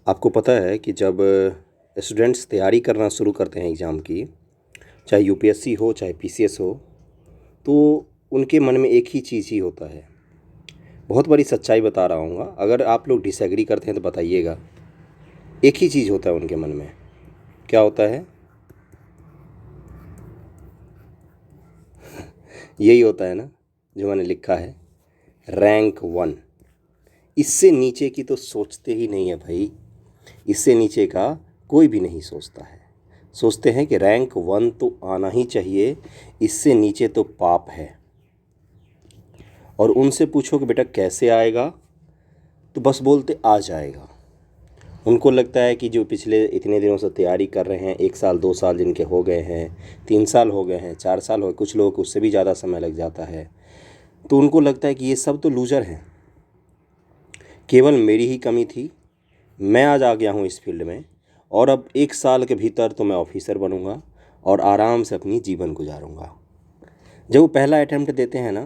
आपको पता है कि जब स्टूडेंट्स तैयारी करना शुरू करते हैं एग्ज़ाम की, चाहे यूपीएससी हो चाहे पीसीएस हो, तो उनके मन में एक ही चीज़ ही होता है। बहुत बड़ी सच्चाई बता रहा हूँगा, अगर आप लोग डिसएग्री करते हैं तो बताइएगा। एक ही चीज़ होता है उनके मन में। क्या होता है? यही होता है ना जो मैंने लिखा है, रैंक 1। इससे नीचे की तो सोचते ही नहीं है भाई। इससे नीचे का कोई भी नहीं सोचता है। सोचते हैं कि रैंक 1 तो आना ही चाहिए, इससे नीचे तो पाप है। और उनसे पूछो कि बेटा कैसे आएगा, तो बस बोलते आ जाएगा। उनको लगता है कि जो पिछले इतने दिनों से तैयारी कर रहे हैं, 1 साल 2 साल जिनके हो गए हैं, 3 साल हो गए हैं, 4 साल हो गए, कुछ लोगों को उससे भी ज़्यादा समय लग जाता है, तो उनको लगता है कि ये सब तो लूज़र हैं। केवल मेरी ही कमी थी, मैं आज आ गया हूँ इस फील्ड में, और अब 1 साल के भीतर तो मैं ऑफिसर बनूंगा और आराम से अपनी जीवन गुजारूंगा। जब वो पहला अटैम्प्ट देते हैं ना,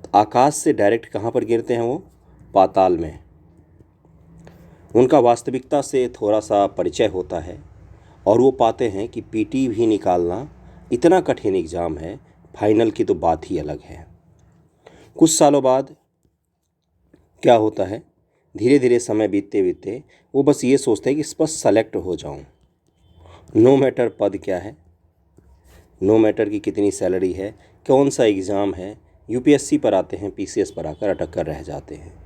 तो आकाश से डायरेक्ट कहाँ पर गिरते हैं वो? पाताल में। उनका वास्तविकता से थोड़ा सा परिचय होता है और वो पाते हैं कि पीटी भी निकालना इतना कठिन एग्ज़ाम है, फाइनल की तो बात ही अलग है। कुछ सालों बाद क्या होता है, धीरे धीरे समय बीतते बीतते वो बस ये सोचते हैं कि इस पर सेलेक्ट हो जाऊं। नो मैटर पद क्या है, नो मैटर की कितनी सैलरी है, कौन सा एग्ज़ाम है, यूपीएससी पर आते हैं, पीसीएस पर आकर अटक कर रह जाते हैं।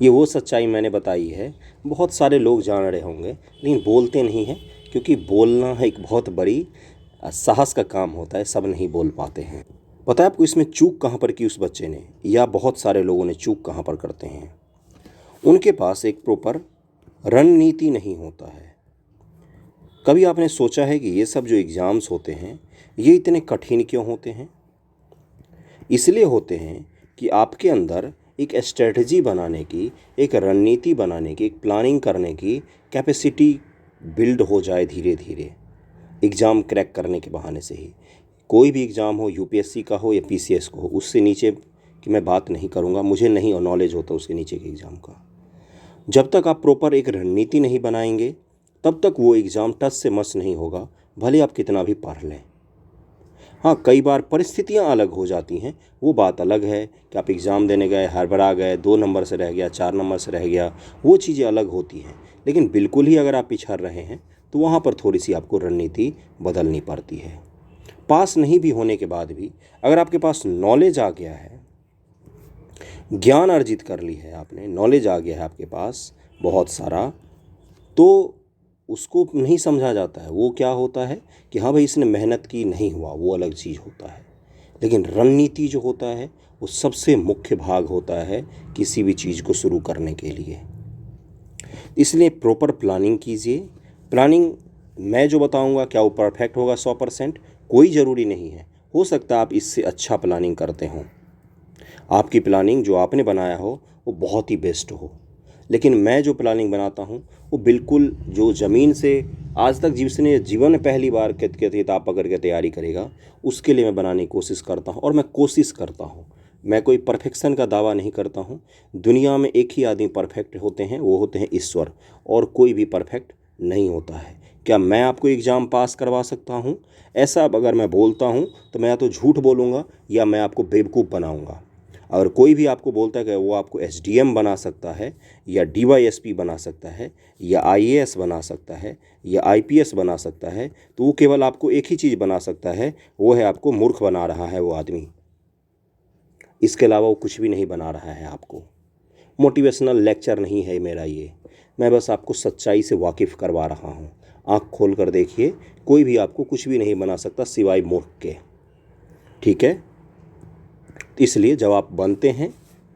ये वो सच्चाई मैंने बताई है। बहुत सारे लोग जान रहे होंगे लेकिन बोलते नहीं हैं, क्योंकि बोलना एक बहुत बड़ी साहस का काम होता है, सब नहीं बोल पाते हैं। पता है आपको इसमें चूक कहाँ पर की उस बच्चे ने, या बहुत सारे लोगों ने चूक कहाँ पर करते हैं? उनके पास एक प्रॉपर रणनीति नहीं होता है। कभी आपने सोचा है कि ये सब जो एग्ज़ाम्स होते हैं ये इतने कठिन क्यों होते हैं? इसलिए होते हैं कि आपके अंदर एक स्ट्रेटजी बनाने की, एक रणनीति बनाने की, एक प्लानिंग करने की कैपेसिटी बिल्ड हो जाए धीरे धीरे, एग्ज़ाम क्रैक करने के बहाने से ही। कोई भी एग्ज़ाम हो, यूपीएससी का हो या पीसीएस को हो, उससे नीचे की मैं बात नहीं करूँगा, मुझे नहीं नॉलेज होता उसके नीचे के एग्ज़ाम का। जब तक आप प्रॉपर एक रणनीति नहीं बनाएंगे तब तक वो एग्ज़ाम टस से मस नहीं होगा, भले आप कितना भी पढ़ लें। हाँ, कई बार परिस्थितियाँ अलग हो जाती हैं, वो बात अलग है कि आप एग्ज़ाम देने गए, हड़बड़ा गए, 2 नंबर से रह गया, 4 नंबर से रह गया, वो चीज़ें अलग होती हैं। लेकिन बिल्कुल ही अगर आप पिछड़ रहे हैं तो वहाँ पर थोड़ी सी आपको रणनीति बदलनी पड़ती है। पास नहीं भी होने के बाद भी अगर आपके पास नॉलेज आ गया है, ज्ञान अर्जित कर ली है आपने, नॉलेज आ गया है आपके पास बहुत सारा, तो उसको नहीं समझा जाता है। वो क्या होता है कि हाँ भाई इसने मेहनत की, नहीं हुआ, वो अलग चीज़ होता है। लेकिन रणनीति जो होता है वो सबसे मुख्य भाग होता है किसी भी चीज़ को शुरू करने के लिए। इसलिए प्रॉपर प्लानिंग कीजिए। प्लानिंग मैं जो बताऊंगा क्या वो परफेक्ट होगा 100%? कोई ज़रूरी नहीं है। हो सकता है आप इससे अच्छा प्लानिंग करते हों, आपकी प्लानिंग जो आपने बनाया हो वो बहुत ही बेस्ट हो। लेकिन मैं जो प्लानिंग बनाता हूँ वो बिल्कुल जो ज़मीन से आज तक जिसने जीवन में पहली बार किताब पकड़ के तैयारी करेगा उसके लिए मैं बनाने की कोशिश करता हूँ। और मैं कोशिश करता हूँ, मैं कोई परफेक्शन का दावा नहीं करता हूँ। दुनिया में एक ही आदमी परफेक्ट होते हैं, वो होते हैं ईश्वर, और कोई भी परफेक्ट नहीं होता है। क्या मैं आपको एग्ज़ाम पास करवा सकता हूँ? ऐसा अगर मैं बोलता हूँ तो मैं या तो झूठ बोलूँगा या मैं आपको बेवकूफ़ बनाऊँगा। अगर कोई भी आपको बोलता है कि वो आपको एसडीएम बना सकता है या डीवाईएसपी बना सकता है या आईएएस बना सकता है या आईपीएस बना सकता है, तो वो केवल आपको एक ही चीज़ बना सकता है, वो है आपको मूर्ख बना रहा है वो आदमी। इसके अलावा वो कुछ भी नहीं बना रहा है आपको। मोटिवेशनल लेक्चर नहीं है मेरा ये, मैं बस आपको सच्चाई से वाकिफ़ करवा रहा हूँ। आँख खोल कर देखिए, कोई भी आपको कुछ भी नहीं बना सकता सिवाय मूर्ख के। ठीक है? इसलिए जब आप बनते हैं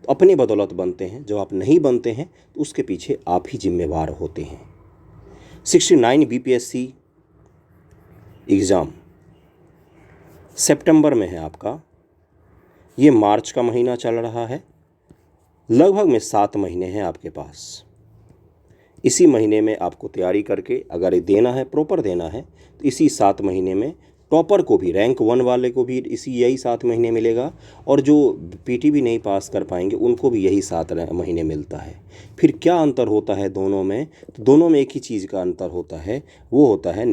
तो अपनी बदौलत बनते हैं, जब आप नहीं बनते हैं तो उसके पीछे आप ही जिम्मेवार होते हैं। 69 बीपीएससी एग्ज़ाम सितंबर में है आपका, ये मार्च का महीना चल रहा है, लगभग में 7 महीने हैं आपके पास। इसी महीने में आपको तैयारी करके अगर ये देना है, प्रॉपर देना है, तो इसी 7 महीने में टॉपर को भी, रैंक 1 वाले को भी यही 7 महीने मिलेगा, और जो पीटी भी नहीं पास कर पाएंगे उनको भी यही 7 महीने मिलता है। फिर क्या अंतर होता है दोनों में? तो दोनों में एक ही चीज़ का अंतर होता है, वो होता है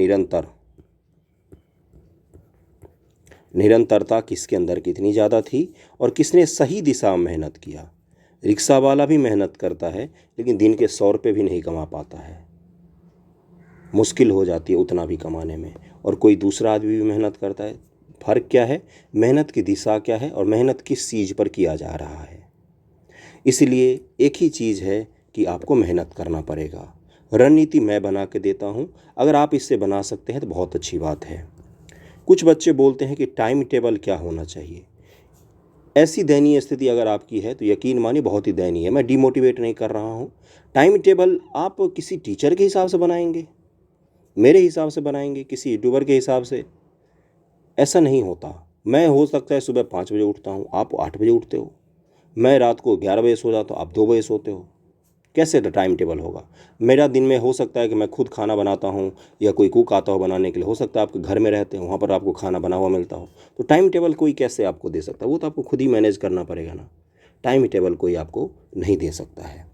निरंतरता किसके अंदर कितनी ज़्यादा थी और किसने सही दिशा में मेहनत किया। रिक्शा वाला भी मेहनत करता है लेकिन दिन के 100 रुपये भी नहीं कमा पाता है, मुश्किल हो जाती है उतना भी कमाने में, और कोई दूसरा आदमी भी मेहनत करता है। फ़र्क क्या है? मेहनत की दिशा क्या है और मेहनत किस चीज़ पर किया जा रहा है। इसलिए एक ही चीज़ है कि आपको मेहनत करना पड़ेगा। रणनीति मैं बना के देता हूँ, अगर आप इससे बना सकते हैं तो बहुत अच्छी बात है। कुछ बच्चे बोलते हैं कि टाइम टेबल क्या होना चाहिए। ऐसी दयनीय स्थिति अगर आपकी है तो यकीन मानिए बहुत ही दयनीय है। मैं डिमोटिवेट नहीं कर रहा हूँ। टाइम टेबल आप किसी टीचर के हिसाब से बनाएंगे, मेरे हिसाब से बनाएंगे, किसी यूट्यूबर के हिसाब से? ऐसा नहीं होता। मैं हो सकता है सुबह 5 बजे उठता हूँ, आप 8 बजे उठते हो। मैं रात को 11 बजे सो जाता हूँ, आप 2 बजे सोते हो। कैसे टाइम टेबल होगा? मेरा दिन में हो सकता है कि मैं खुद खाना बनाता हूँ या कोई कुक आता हो बनाने के लिए, हो सकता है आपके घर में रहते हो, वहाँ पर आपको खाना बना हुआ मिलता हो। तो टाइम टेबल कोई कैसे आपको दे सकता है? वो तो आपको खुद ही मैनेज करना पड़ेगा ना। टाइम टेबल कोई आपको नहीं दे सकता है।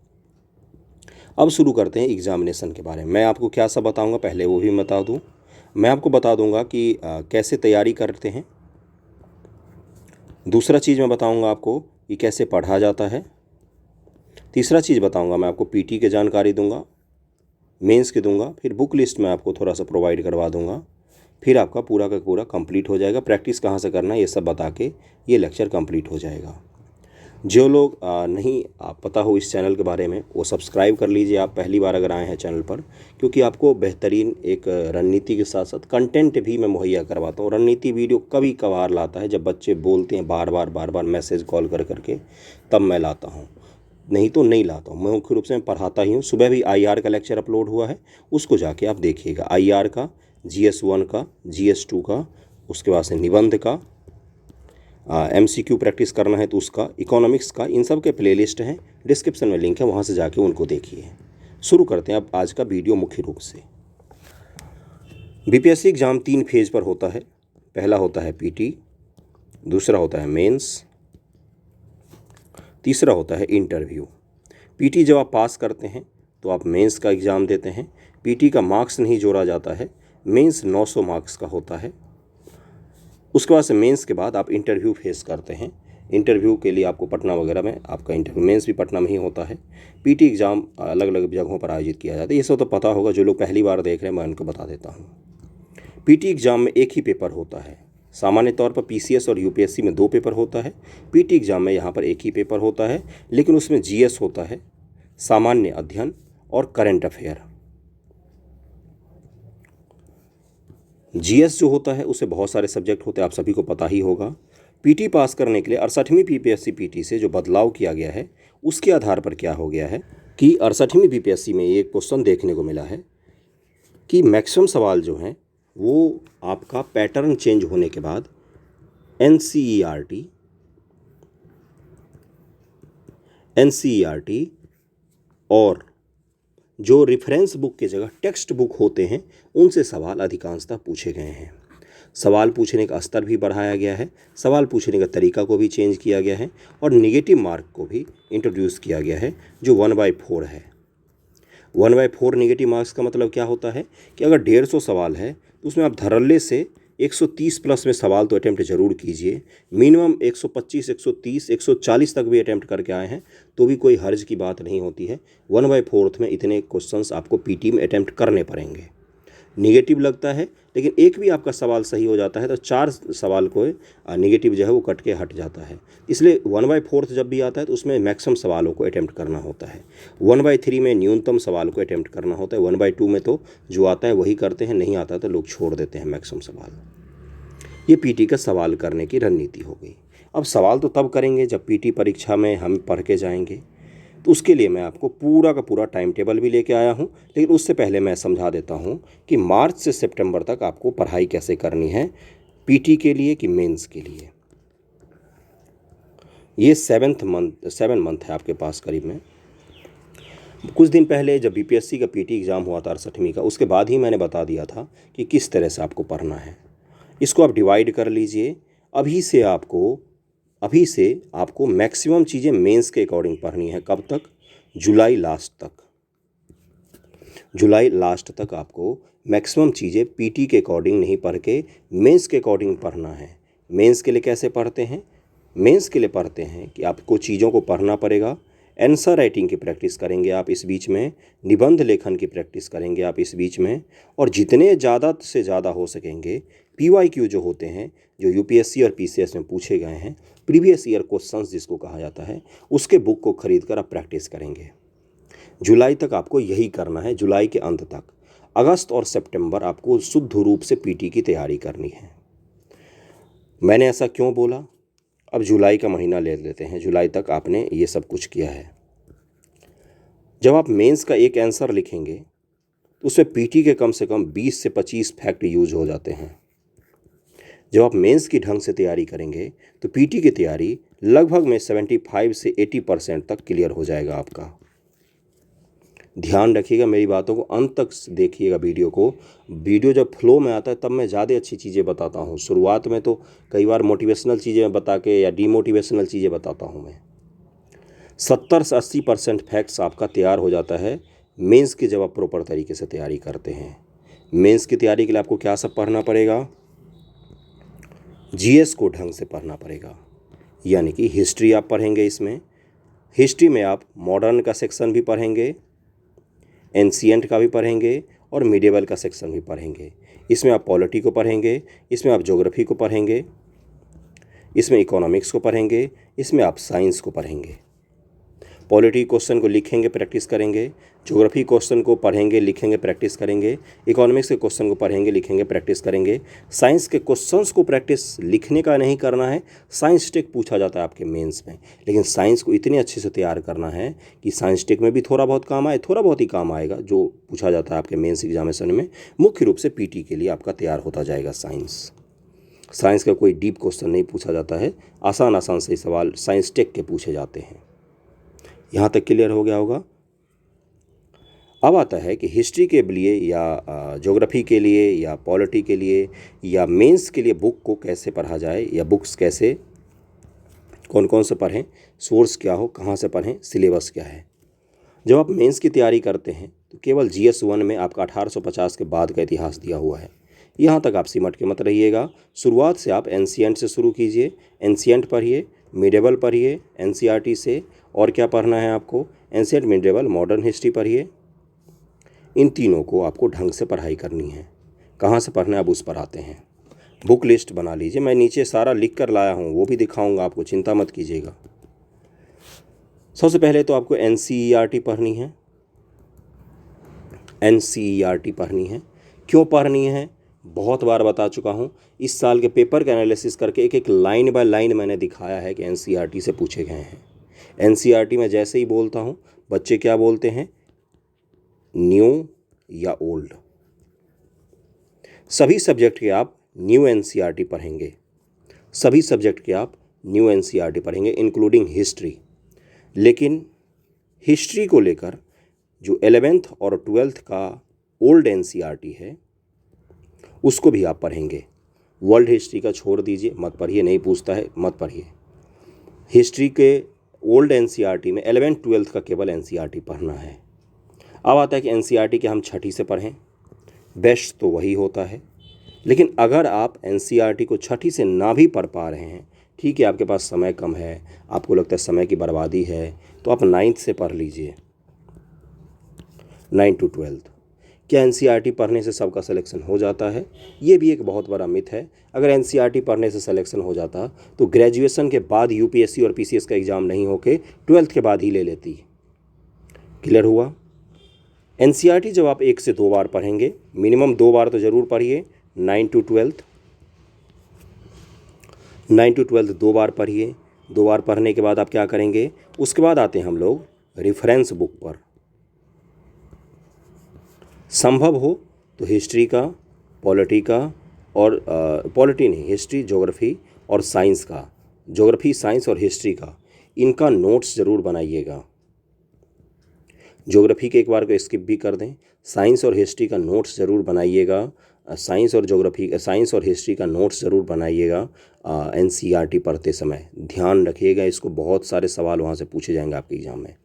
अब शुरू करते हैं एग्ज़ामिनेशन के बारे में। मैं आपको क्या सब बताऊँगा पहले वो भी बता दूँ। मैं आपको बता दूँगा कि कैसे तैयारी करते हैं। दूसरा चीज़ मैं बताऊँगा आपको कि कैसे पढ़ा जाता है। तीसरा चीज़ बताऊँगा मैं आपको पीटी की जानकारी दूँगा, मेंस की दूंगा, फिर बुक लिस्ट में आपको थोड़ा सा प्रोवाइड करवा दूंगा। फिर आपका पूरा का पूरा कंप्लीट हो जाएगा। प्रैक्टिस कहाँ से करना है ये सब बता के ये लेक्चर कंप्लीट हो जाएगा। जो लोग नहीं पता हो इस चैनल के बारे में वो सब्सक्राइब कर लीजिए, आप पहली बार अगर आए हैं चैनल पर, क्योंकि आपको बेहतरीन एक रणनीति के साथ साथ कंटेंट भी मैं मुहैया करवाता हूँ। रणनीति वीडियो कभी कभार लाता है जब बच्चे बोलते हैं बार बार मैसेज कॉल कर करके, तब मैं लाता हूँ, नहीं तो नहीं लाता हूँ। मैं मुख्य रूप से मैं पढ़ाता ही हूँ। सुबह भी आईआर का लेक्चर अपलोड हुआ है, उसको जाके आप देखिएगा। आईआर का, GS1 का, GS2 का, उसके बाद से निबंध का, MCQ प्रैक्टिस करना है तो उसका, इकोनॉमिक्स का, इन सब के प्लेलिस्ट हैं, डिस्क्रिप्शन में लिंक है, वहाँ से जाके उनको देखिए। शुरू करते हैं अब आज का वीडियो। मुख्य रूप से BPSC एग्ज़ाम 3 फेज पर होता है। पहला होता है पीटी, दूसरा होता है मेंस, तीसरा होता है इंटरव्यू। पीटी जब आप पास करते हैं तो आप मेंस का एग्ज़ाम देते हैं। पीटी का मार्क्स नहीं जोड़ा जाता है, मेंस 900 मार्क्स का होता है। उसके बाद से मेंस के बाद आप इंटरव्यू फेस करते हैं। इंटरव्यू के लिए आपको पटना वगैरह में आपका इंटरव्यू, मेंस भी पटना में ही होता है। पीटी एग्ज़ाम अलग अलग जगहों पर आयोजित किया जाता है। ये सब तो पता होगा, जो लोग पहली बार देख रहे हैं मैं उनको बता देता हूँ। पीटी एग्ज़ाम में एक ही पेपर होता है। सामान्य तौर पर PCS और UPSC में 2 पेपर होता है। पीटी एग्ज़ाम में यहाँ पर एक ही पेपर होता है, लेकिन उसमें GS होता है, सामान्य अध्ययन और करंट अफेयर। GS जो होता है उससे बहुत सारे सब्जेक्ट होते हैं, आप सभी को पता ही होगा। पीटी पास करने के लिए 68वीं BPSC पीटी से जो बदलाव किया गया है उसके आधार पर क्या हो गया है कि 68वीं BPSC में एक क्वेश्चन देखने को मिला है कि मैक्सिमम सवाल जो हैं वो आपका पैटर्न चेंज होने के बाद NCERT और जो रेफरेंस बुक की जगह टेक्स्ट बुक होते हैं उनसे सवाल अधिकांशतः पूछे गए हैं। सवाल पूछने का स्तर भी बढ़ाया गया है, सवाल पूछने का तरीका को भी चेंज किया गया है, और निगेटिव मार्क को भी इंट्रोड्यूस किया गया है जो 1/4 है। 1/4 निगेटिव मार्क्स का मतलब क्या होता है कि अगर 150 सवाल है तो उसमें आप धड़ल्ले से 130 प्लस में सवाल तो अटैम्प्ट जरूर कीजिए। मिनिमम 125, 130, 140 तक भी अटैम्प्ट करके आए हैं तो भी कोई हर्ज की बात नहीं होती है। 1/4 में इतने क्वेश्चंस आपको पीटी में अटैम्प्ट करने पड़ेंगे। निगेटिव लगता है लेकिन एक भी आपका सवाल सही हो जाता है तो 4 सवाल को निगेटिव जो है वो कट के हट जाता है। इसलिए 1/4 जब भी आता है तो उसमें मैक्सिमम सवालों को अटैम्प्ट करना होता है। 1/3 में न्यूनतम सवाल को अटैम्प्ट करना होता है। 1/2 में तो जो आता है वही करते हैं, नहीं आता तो लोग छोड़ देते हैं मैक्सिमम सवाल। ये पीटी का सवाल करने की रणनीति हो गई। अब सवाल तो तब करेंगे जब पीटी परीक्षा में हम पढ़ के जाएंगे, तो उसके लिए मैं आपको पूरा का पूरा टाइम टेबल भी लेके आया हूँ। लेकिन उससे पहले मैं समझा देता हूँ कि मार्च से सितंबर तक आपको पढ़ाई कैसे करनी है, पीटी के लिए कि मेंस के लिए। ये 7 मंथ है आपके पास करीब में। कुछ दिन पहले जब BPSC का पीटी एग्ज़ाम हुआ था 68वीं का, उसके बाद ही मैंने बता दिया था कि किस तरह से आपको पढ़ना है। इसको आप डिवाइड कर लीजिए। अभी से आपको मैक्सिमम चीज़ें मेंस के अकॉर्डिंग पढ़नी है। कब तक? जुलाई लास्ट तक। जुलाई लास्ट तक आपको मैक्सिमम चीज़ें पीटी के अकॉर्डिंग नहीं पढ़ के मेंस के अकॉर्डिंग पढ़ना है। मेंस के लिए कैसे पढ़ते हैं? मेंस के लिए पढ़ते हैं कि आपको चीज़ों को पढ़ना पड़ेगा। आंसर राइटिंग की प्रैक्टिस करेंगे आप इस बीच में, निबंध लेखन की प्रैक्टिस करेंगे आप इस बीच में, और जितने ज़्यादा से ज़्यादा हो सकेंगे पीवाईक्यू जो होते हैं, जो यूपीएससी और पीसीएस में पूछे गए हैं, प्रीवियस ईयर क्वेश्चंस जिसको कहा जाता है, उसके बुक को खरीद कर आप प्रैक्टिस करेंगे। जुलाई तक आपको यही करना है, जुलाई के अंत तक। अगस्त और सितंबर आपको शुद्ध रूप से पीटी की तैयारी करनी है। मैंने ऐसा क्यों बोला? अब जुलाई का महीना ले लेते हैं। जुलाई तक आपने ये सब कुछ किया है। जब आप मेंस का एक आंसर लिखेंगे तो उसमें पीटी के कम से कम 20 से 25 फैक्ट यूज हो जाते हैं। जब आप मेंस की ढंग से तैयारी करेंगे तो पीटी की तैयारी लगभग में 75 से 80% तक क्लियर हो जाएगा आपका। ध्यान रखिएगा, मेरी बातों को अंत तक देखिएगा वीडियो को। वीडियो जब फ्लो में आता है तब मैं ज़्यादा अच्छी चीज़ें बताता हूँ। शुरुआत में तो कई बार मोटिवेशनल चीज़ें बता के या डीमोटिवेशनल चीज़ें बताता हूँ मैं। 70 से 80% फैक्ट्स आपका तैयार हो जाता है मेंस की जब आप प्रॉपर तरीके से तैयारी करते हैं। मेंस की तैयारी के लिए आपको क्या सब पढ़ना पड़ेगा? जीएस को ढंग से पढ़ना पड़ेगा, यानी कि हिस्ट्री आप पढ़ेंगे। इसमें हिस्ट्री में आप मॉडर्न का सेक्शन भी पढ़ेंगे, एंशिएंट का भी पढ़ेंगे और मिडिवल का सेक्शन भी पढ़ेंगे। इसमें आप पॉलिटी को पढ़ेंगे, इसमें आप ज्योग्राफी को पढ़ेंगे, इसमें इकोनॉमिक्स को पढ़ेंगे, इसमें आप साइंस को पढ़ेंगे। पॉलिटी क्वेश्चन को लिखेंगे, प्रैक्टिस करेंगे। ज्योग्राफी क्वेश्चन को पढ़ेंगे, लिखेंगे, प्रैक्टिस करेंगे। इकोनॉमिक्स के क्वेश्चन को पढ़ेंगे, लिखेंगे, प्रैक्टिस करेंगे। साइंस के क्वेश्चंस को प्रैक्टिस लिखने का नहीं करना है। साइंस टेक पूछा जाता है आपके मेंस में, लेकिन साइंस को इतने अच्छे से तैयार करना है कि साइंस टेक में भी थोड़ा बहुत काम आए, थोड़ा बहुत ही काम आएगा जो पूछा जाता है आपके मेंस एग्जामिनेशन में। मुख्य रूप से पीटी के लिए आपका तैयार होता जाएगा साइंस का कोई डीप क्वेश्चन नहीं पूछा जाता है। आसान आसान से सवाल साइंस टेक के पूछे जाते हैं। यहाँ तक क्लियर हो गया होगा। अब आता है कि हिस्ट्री के लिए या ज्योग्राफी के लिए या पॉलिटी के लिए या मेंस के लिए बुक को कैसे पढ़ा जाए, या बुक्स कैसे, कौन कौन से पढ़ें, सोर्स क्या हो, कहाँ से पढ़ें, सिलेबस क्या है। जब आप मेंस की तैयारी करते हैं तो केवल जीएस 1 में आपका 1850 के बाद का इतिहास दिया हुआ है। यहाँ तक आप सिमट के मत रहिएगा। शुरुआत से आप एंशिएंट से शुरू कीजिए। एंशिएंट पढ़िए, मिडिवल पढ़िए एनसीईआरटी से। और क्या पढ़ना है आपको? एंशिएंट, मिडिवल, मॉडर्न हिस्ट्री पढ़िए। इन तीनों को आपको ढंग से पढ़ाई करनी है। कहाँ से पढ़ना है अब उस पर आते हैं। बुक लिस्ट बना लीजिए, मैं नीचे सारा लिख कर लाया हूँ, वो भी दिखाऊंगा आपको, चिंता मत कीजिएगा। सबसे पहले तो आपको एनसीईआरटी पढ़नी है। एनसीईआरटी पढ़नी है। क्यों पढ़नी है? बहुत बार बता चुका हूँ। इस साल के पेपर का एनालिसिस करके एक एक लाइन बाय लाइन मैंने दिखाया है कि एनसीईआरटी से पूछे गए हैं। एनसीईआरटी में जैसे ही बोलता हूँ बच्चे क्या बोलते हैं? न्यू या ओल्ड। सभी सब्जेक्ट के आप न्यू एनसीईआरटी पढ़ेंगे। सभी सब्जेक्ट के आप न्यू एनसीईआरटी पढ़ेंगे, इंक्लूडिंग हिस्ट्री। लेकिन हिस्ट्री को लेकर जो 11th और 12th का ओल्ड एनसीईआरटी है उसको भी आप पढ़ेंगे। वर्ल्ड हिस्ट्री का छोड़ दीजिए, मत पढ़िए, नहीं पूछता है, मत पढ़िए। हिस्ट्री के ओल्ड एनसीईआरटी में 11th 12th का केवल एनसीईआरटी पढ़ना है। अब आता है कि एनसीईआरटी के हम छठी से पढ़ें, बेस्ट तो वही होता है। लेकिन अगर आप एनसीईआरटी को छठी से ना भी पढ़ पा रहे हैं, ठीक है, आपके पास समय कम है, आपको लगता है समय की बर्बादी है, तो आप 9th से पढ़ लीजिए, 9 to 12th। क्या एनसीईआरटी पढ़ने से सबका सिलेक्शन हो जाता है? ये भी एक बहुत बड़ा मिथ है। अगर एनसीईआरटी पढ़ने से सिलेक्शन हो जाता तो ग्रेजुएशन के बाद यूपीएससी और पीसीएस का एग्ज़ाम नहीं होके 12th के बाद ही ले लेती। क्लियर हुआ? एनसीईआरटी जब आप 1 से 2 बार पढ़ेंगे, मिनिमम 2 बार तो ज़रूर पढ़िए। 9 to 12th, 9 to 12th 2 बार पढ़िए। 2 बार पढ़ने के बाद आप क्या करेंगे? उसके बाद आते हैं हम लोग रेफरेंस बुक पर। संभव हो तो हिस्ट्री का, पॉलिटी का, और पॉलिटी नहीं, हिस्ट्री, ज्योग्राफी और साइंस का, ज्योग्राफी, साइंस और हिस्ट्री का, इनका नोट्स ज़रूर बनाइएगा। ज्योग्राफी के एक बार को स्किप भी कर दें, साइंस और हिस्ट्री का नोट्स ज़रूर बनाइएगा। साइंस और ज्योग्राफी, साइंस और हिस्ट्री का नोट्स ज़रूर बनाइएगा एनसीईआरटी पढ़ते समय। ध्यान रखिएगा इसको, बहुत सारे सवाल वहाँ से पूछे जाएंगे आपके एग्ज़ाम में।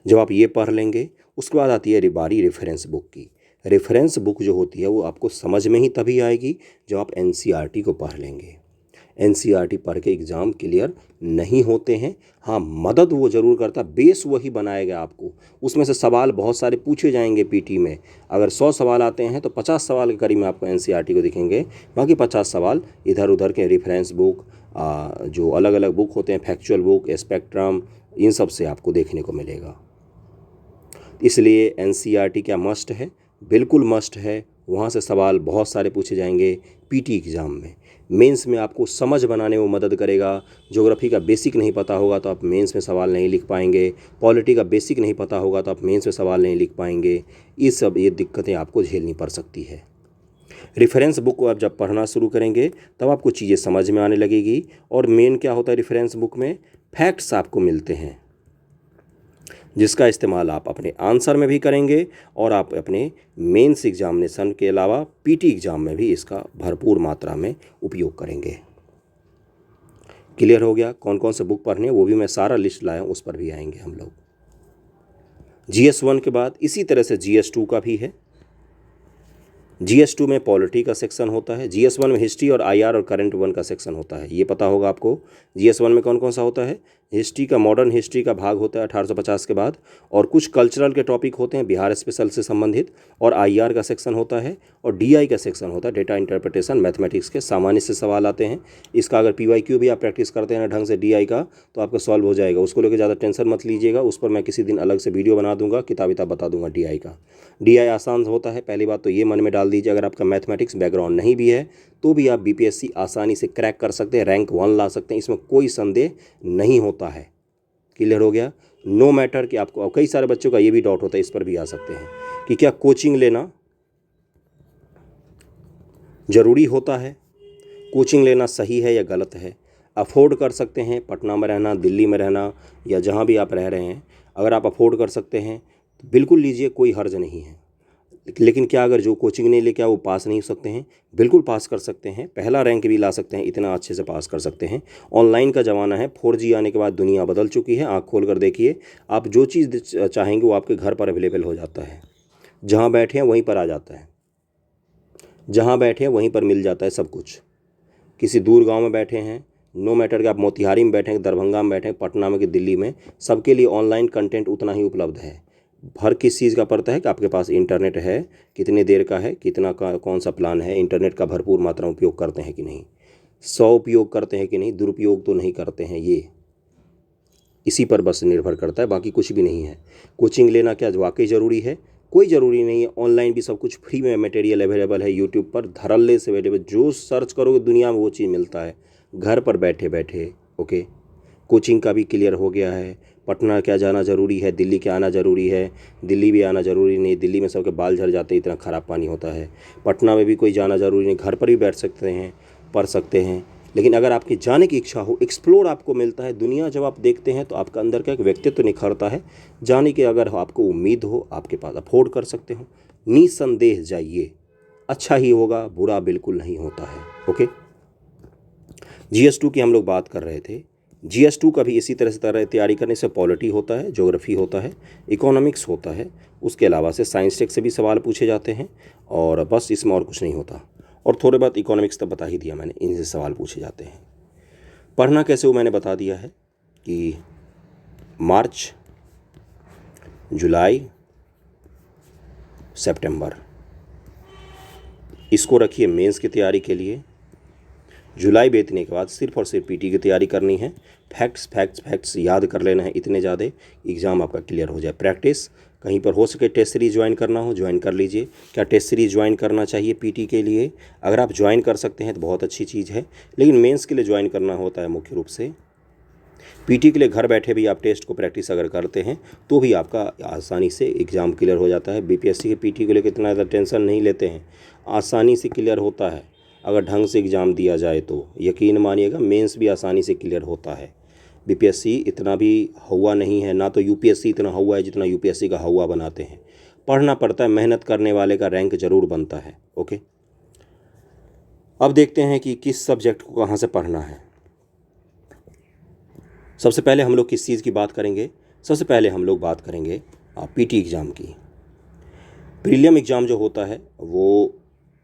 जब आप ये पढ़ लेंगे उसके बाद आती है बारी रेफरेंस बुक की। रेफरेंस बुक जो होती है वो आपको समझ में ही तभी आएगी जब आप एनसीईआरटी को पढ़ लेंगे। एनसीईआरटी पढ़ के एग्ज़ाम क्लियर नहीं होते हैं। हाँ, मदद वो ज़रूर करता, बेस वही बनाएगा आपको। उसमें से सवाल बहुत सारे पूछे जाएंगे पीटी में। अगर 100 सवाल आते हैं तो 50 सवाल के करीब में आपको एनसीईआरटी को दिखेंगे, बाकी 50 सवाल इधर उधर के रेफरेंस बुक, जो अलग अलग बुक होते हैं, फैक्चुअल बुक, स्पेक्ट्रम, इन सब से आपको देखने को मिलेगा। इसलिए एनसीईआरटी क्या मस्ट है? बिल्कुल मस्ट है। वहाँ से सवाल बहुत सारे पूछे जाएंगे पीटी एग्ज़ाम में। मेंस में आपको समझ बनाने में मदद करेगा। ज्योग्राफी का बेसिक नहीं पता होगा तो आप मेंस में सवाल नहीं लिख पाएंगे, पॉलिटी का बेसिक नहीं पता होगा तो आप मेंस में सवाल नहीं लिख पाएंगे। ये दिक्कतें आपको झेलनी पड़ सकती है। रेफरेंस बुक को आप जब पढ़ना शुरू करेंगे तब आपको चीज़ें समझ में आने लगेगी। और मेन क्या होता है रेफरेंस बुक में? फैक्ट्स आपको मिलते हैं जिसका इस्तेमाल आप अपने आंसर में भी करेंगे और आप अपने मेंस एग्जामिनेशन के अलावा पीटी एग्ज़ाम में भी इसका भरपूर मात्रा में उपयोग करेंगे। क्लियर हो गया? कौन कौन से बुक पढ़ने वो भी मैं सारा लिस्ट लाया हूँ, उस पर भी आएंगे हम लोग। GS1 के बाद इसी तरह से GS2 का भी है। GS2 में पॉलिटी का सेक्शन होता है, GS1 में हिस्ट्री और IR और करंट वन का सेक्शन होता है। ये पता होगा आपको। GS1 में कौन कौन सा होता है? हिस्ट्री का, मॉडर्न हिस्ट्री का भाग होता है 1850 के बाद, और कुछ कल्चरल के टॉपिक होते हैं बिहार स्पेशल से संबंधित, और IR का सेक्शन होता है, और DI का सेक्शन होता है, डेटा इंटरप्रिटेशन, मैथमेटिक्स के सामान्य से सवाल आते हैं। इसका अगर PYQ भी आप प्रैक्टिस करते हैं ना ढंग से DI का तो आपका सॉल्व हो जाएगा। उसको लेकर ज़्यादा टेंशन मत लीजिएगा, उस पर मैं किसी दिन अलग से वीडियो बना दूंगा, किताब बता दूंगा DI का। DI आसान होता है, पहली बात तो ये मन में डाल दीजिए। अगर आपका मैथमेटिक्स बैकग्राउंड नहीं भी है तो भी आप BPSC आसानी से क्रैक कर सकते हैं, रैंक 1 ला सकते हैं, इसमें कोई संदेह नहीं होता है। क्लियर हो गया? नो मैटर कि आपको, कई सारे बच्चों का ये भी डाउट होता है, इस पर भी आ सकते हैं कि क्या कोचिंग लेना ज़रूरी होता है, कोचिंग लेना सही है या गलत है? अफोर्ड कर सकते हैं पटना में रहना, दिल्ली में रहना, या जहाँ भी आप रह रहे हैं, अगर आप अफोर्ड कर सकते हैं तो बिल्कुल लीजिए, कोई हर्ज नहीं है। लेकिन क्या अगर जो कोचिंग नहीं ले, क्या वो पास नहीं हो सकते हैं? बिल्कुल पास कर सकते हैं, पहला रैंक भी ला सकते हैं, इतना अच्छे से पास कर सकते हैं। ऑनलाइन का ज़माना है, 4G आने के बाद दुनिया बदल चुकी है। आँख खोल कर देखिए, आप जो चीज़ चाहेंगे वो आपके घर पर अवेलेबल हो जाता है। जहाँ बैठे हैं वहीं पर आ जाता है, जहाँ बैठे हैं वहीं पर मिल जाता है सब कुछ। किसी दूर गांव में बैठे हैं, नो मैटर कि आप मोतिहारी में बैठे हैं, दरभंगा में बैठे हैं, पटना में कि दिल्ली में, सबके लिए ऑनलाइन कंटेंट उतना ही उपलब्ध है। हर किस चीज़ का पड़ता है कि आपके पास इंटरनेट है, कितनी देर का है, कितना का कौन सा प्लान है, इंटरनेट का भरपूर मात्रा में उपयोग करते हैं कि नहीं, उपयोग करते हैं कि नहीं, दुरुपयोग तो नहीं करते हैं। ये इसी पर बस निर्भर करता है, बाकी कुछ भी नहीं है। कोचिंग लेना क्या वाकई ज़रूरी है? कोई ज़रूरी नहीं है। ऑनलाइन भी सब कुछ फ्री में मटेरियल अवेलेबल है, यूट्यूब पर धड़ल्ले से अवेलेबल, जो सर्च करोगे दुनिया में वो चीज़ मिलता है घर पर बैठे बैठे। ओके, कोचिंग का भी क्लियर हो गया है। पटना क्या जाना ज़रूरी है, दिल्ली क्या आना ज़रूरी है? दिल्ली भी आना ज़रूरी नहीं, दिल्ली में सबके बाल झड़ जाते हैं, इतना ख़राब पानी होता है। पटना में भी कोई जाना ज़रूरी नहीं, घर पर भी बैठ सकते हैं, पढ़ सकते हैं। लेकिन अगर आपकी जाने की इच्छा हो, एक्सप्लोर आपको मिलता है दुनिया, जब आप देखते हैं तो आपका अंदर का एक व्यक्तित्व निखरता है। जाने की अगर आपको उम्मीद हो, आपके पास अफोर्ड कर सकते हो, निसंदेह जाइए, अच्छा ही होगा, बुरा बिल्कुल नहीं होता है। ओके, GS2 की हम लोग बात कर रहे थे। GS2 का भी इसी तरह से तैयारी करने से पॉलिटी होता है, ज्योग्राफी होता है, इकोनॉमिक्स होता है, उसके अलावा से साइंस टेक से भी सवाल पूछे जाते हैं, और बस इसमें और कुछ नहीं होता। और थोड़े बहुत इकोनॉमिक्स तो बता ही दिया मैंने, इनसे सवाल पूछे जाते हैं। पढ़ना कैसे वो मैंने बता दिया है कि मार्च, जुलाई, सितंबर, इसको रखिए मेंस की तैयारी के लिए। जुलाई बीतने के बाद सिर्फ और सिर्फ पीटी की तैयारी करनी है। फैक्ट्स फैक्ट्स फैक्ट्स याद कर लेना है, इतने ज़्यादा एग्ज़ाम आपका क्लियर हो जाए। प्रैक्टिस कहीं पर हो सके, टेस्ट सीरीज ज्वाइन करना हो ज्वाइन कर लीजिए। क्या टेस्ट सीरीज ज्वाइन करना चाहिए पीटी के लिए? अगर आप ज्वाइन कर सकते हैं तो बहुत अच्छी चीज़ है, लेकिन मेंस के लिए ज्वाइन करना होता है मुख्य रूप से। पीटी के लिए घर बैठे भी आप टेस्ट को प्रैक्टिस अगर करते हैं तो भी आपका आसानी से एग्ज़ाम क्लियर हो जाता है। बीपीएससी के पीटी को लेकर इतना ज़्यादा टेंशन नहीं लेते हैं, आसानी से क्लियर होता है अगर ढंग से एग्ज़ाम दिया जाए तो। यकीन मानिएगा, मेंस भी आसानी से क्लियर होता है। बीपीएससी इतना भी हवा नहीं है, ना तो यूपीएससी इतना हवा है जितना यूपीएससी का हवा बनाते हैं। पढ़ना पड़ता है, मेहनत करने वाले का रैंक ज़रूर बनता है। ओके, अब देखते हैं कि किस सब्जेक्ट को कहाँ से पढ़ना है। सबसे पहले हम लोग किस चीज़ की बात करेंगे? सबसे पहले हम लोग बात करेंगे पीटी एग्ज़ाम की। प्रीलियम एग्ज़ाम जो होता है वो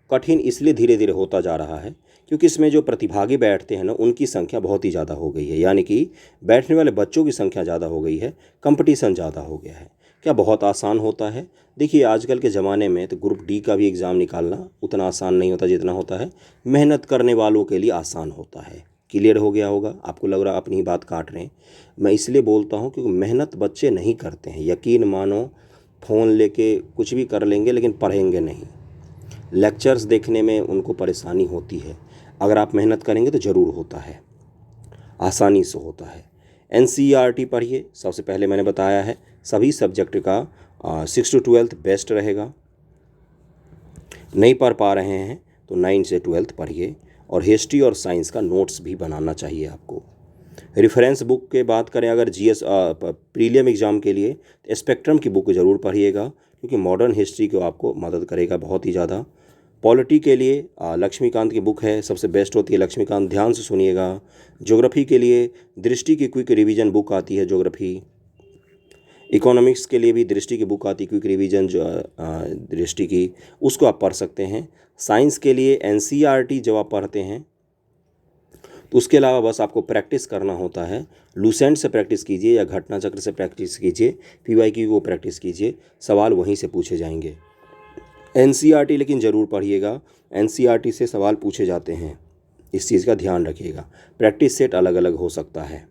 कठिन इसलिए धीरे धीरे होता जा रहा है क्योंकि इसमें जो प्रतिभागी बैठते हैं ना, उनकी संख्या बहुत ही ज़्यादा हो गई है, यानी कि बैठने वाले बच्चों की संख्या ज़्यादा हो गई है, कंपटीशन ज़्यादा हो गया है। क्या बहुत आसान होता है? देखिए, आजकल के ज़माने में तो ग्रुप डी का भी एग्ज़ाम निकालना उतना आसान नहीं होता जितना होता है मेहनत करने वालों के लिए आसान होता है। क्लियर हो गया होगा? आपको लग रहा अपनी बात काट रहे हैं। मैं इसलिए बोलता हूँ क्योंकि मेहनत बच्चे नहीं करते हैं। यकीन मानो, फ़ोन लेके कुछ भी कर लेंगे लेकिन पढ़ेंगे नहीं। लेक्चर्स देखने में उनको परेशानी होती है। अगर आप मेहनत करेंगे तो ज़रूर होता है, आसानी से होता है। एनसीईआरटी पढ़िए। सबसे पहले मैंने बताया है सभी सब्जेक्ट का 6 to 12 बेस्ट रहेगा। नहीं पढ़ पा रहे हैं तो 9 से 12 पढ़िए, और हिस्ट्री और साइंस का नोट्स भी बनाना चाहिए आपको। रेफरेंस बुक के बात करें अगर जीएस प्रीलियम एग्ज़ाम के लिए, तो स्पेक्ट्रम की बुक ज़रूर पढ़िएगा क्योंकि मॉडर्न हिस्ट्री को आपको मदद करेगा बहुत ही ज़्यादा। पॉलिटी के लिए लक्ष्मीकांत की बुक है, सबसे बेस्ट होती है लक्ष्मीकांत, ध्यान से सुनिएगा। ज्योग्राफी के लिए दृष्टि की क्विक रिवीजन बुक आती है ज्योग्राफी। इकोनॉमिक्स के लिए भी दृष्टि की बुक आती है क्विक रिवीजन जो दृष्टि की, उसको आप पढ़ सकते हैं। साइंस के लिए एनसीईआरटी जब आप पढ़ते हैं तो उसके अलावा बस आपको प्रैक्टिस करना होता है। लूसेंट से प्रैक्टिस कीजिए या घटना चक्र से प्रैक्टिस कीजिए, पीवाईक्यू को प्रैक्टिस कीजिए, सवाल वहीं से पूछे जाएंगे। एनसीईआरटी लेकिन ज़रूर पढ़िएगा, एनसीईआरटी से सवाल पूछे जाते हैं, इस चीज़ का ध्यान रखिएगा। प्रैक्टिस सेट अलग अलग हो सकता है।